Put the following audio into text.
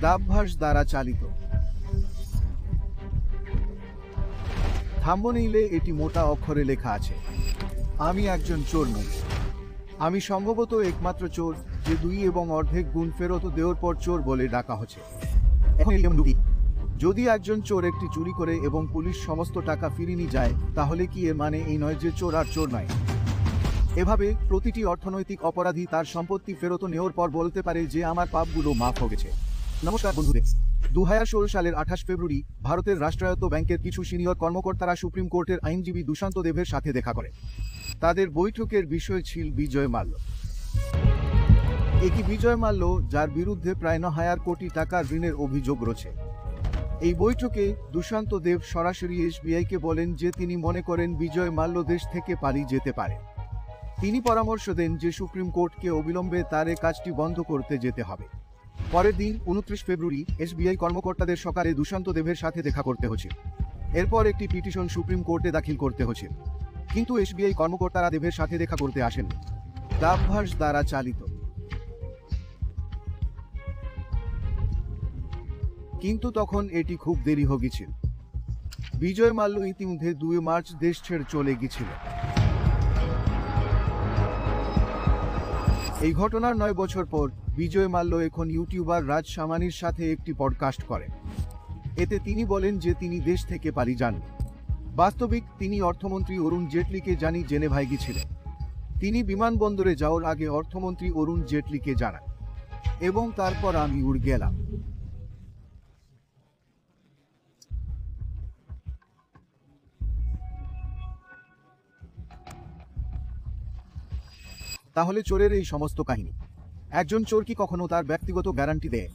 ডাবভাস দ্বারা চালিত। থাম্বনেইলে এটি মোটা অক্ষরে লেখা আছে, আমি একজন চোর নই। আমি সম্ভবত একমাত্র চোর যে 2 এবং অর্ধেক গুণ ফেরত দেওয়ার পর চোর বলে ডাকা হচ্ছে। যদি একজন চোর একটি চুরি করে এবং পুলিশ সমস্ত টাকা ফিরিয়ে নিয়ে যায়, তাহলে কি এর মানে এই নয় যে চোর আর চোর নয়? এভাবে প্রতিটি অর্থনৈতিক অপরাধী তার সম্পত্তি ফেরত নেওয়ার পর বলতে পারে যে আমার পাপগুলো মাফ হয়ে গেছে। নমস্কার বন্ধুদের, 2016 সালের 28 ফেব্রুয়ারি ভারতের রাষ্ট্রায়ত্ত ব্যাংকের কিছু সিনিয়র কর্মকর্তারা সুপ্রিম কোর্টের আইনজীবী দুষ্যন্ত দেবের সাথে দেখা করে। তাদের বৈঠকের বিষয় ছিল বিজয় মাল্য। একই বিজয় মাল্য যার বিরুদ্ধে প্রায় 9,000 কোটি টাকার ঋণের অভিযোগ রয়েছে। এই বৈঠকে দুষ্যন্ত দেব সরাসরি এসবিআইকে বলেন যে তিনি মনে করেন বিজয় মাল্য দেশ থেকে পালিয়ে যেতে পারে। তিনি পরামর্শ দেন যে সুপ্রিম কোর্টকে অবিলম্বে তার এই কাজটি বন্ধ করতে যেতে হবে। পরের দিন 29 ফেব্রুয়ারি এসবিআই কর্মকর্তাদের সকালে দুষ্যন্ত দেবের সাথে দেখা করতে হয়েছিল। এরপর একটি পিটিশন সুপ্রিম কোর্টে দাখিল করতে হয়েছিল, কিন্তু এসবিআই কর্মকর্তারা দেবের সাথে দেখা করতে আসেন। ডাবভাস দ্বারা চালিত। কিন্তু তখন এটি খুব দেরি হয়ে গেছিল। বিজয় মাল্য ইতিমধ্যে 2 মার্চ দেশ ছেড়ে চলে গিয়েছিল। এই ঘটনার 9 বছর পর বিজয় মাল্য এখন ইউটিউবার রাজ সামানির সাথে একটি পডকাস্ট করেন। এতে তিনি বলেন যে তিনি দেশ থেকে পালিয়ে যাননি। বাস্তবিক তিনি অর্থমন্ত্রী অরুণ জেটলিকে জেনেভায় গিয়েছিলেন। তিনি বিমানবন্দরে যাওয়ার আগে অর্থমন্ত্রী অরুণ জেটলিকে জানান, এবং তারপর আমি উড়ে গেলাম। তাহলে চোরের এই সমস্ত কাহিনী, একজন চোর কি কখনো তার ব্যক্তিগত গ্যারান্টি দেয়?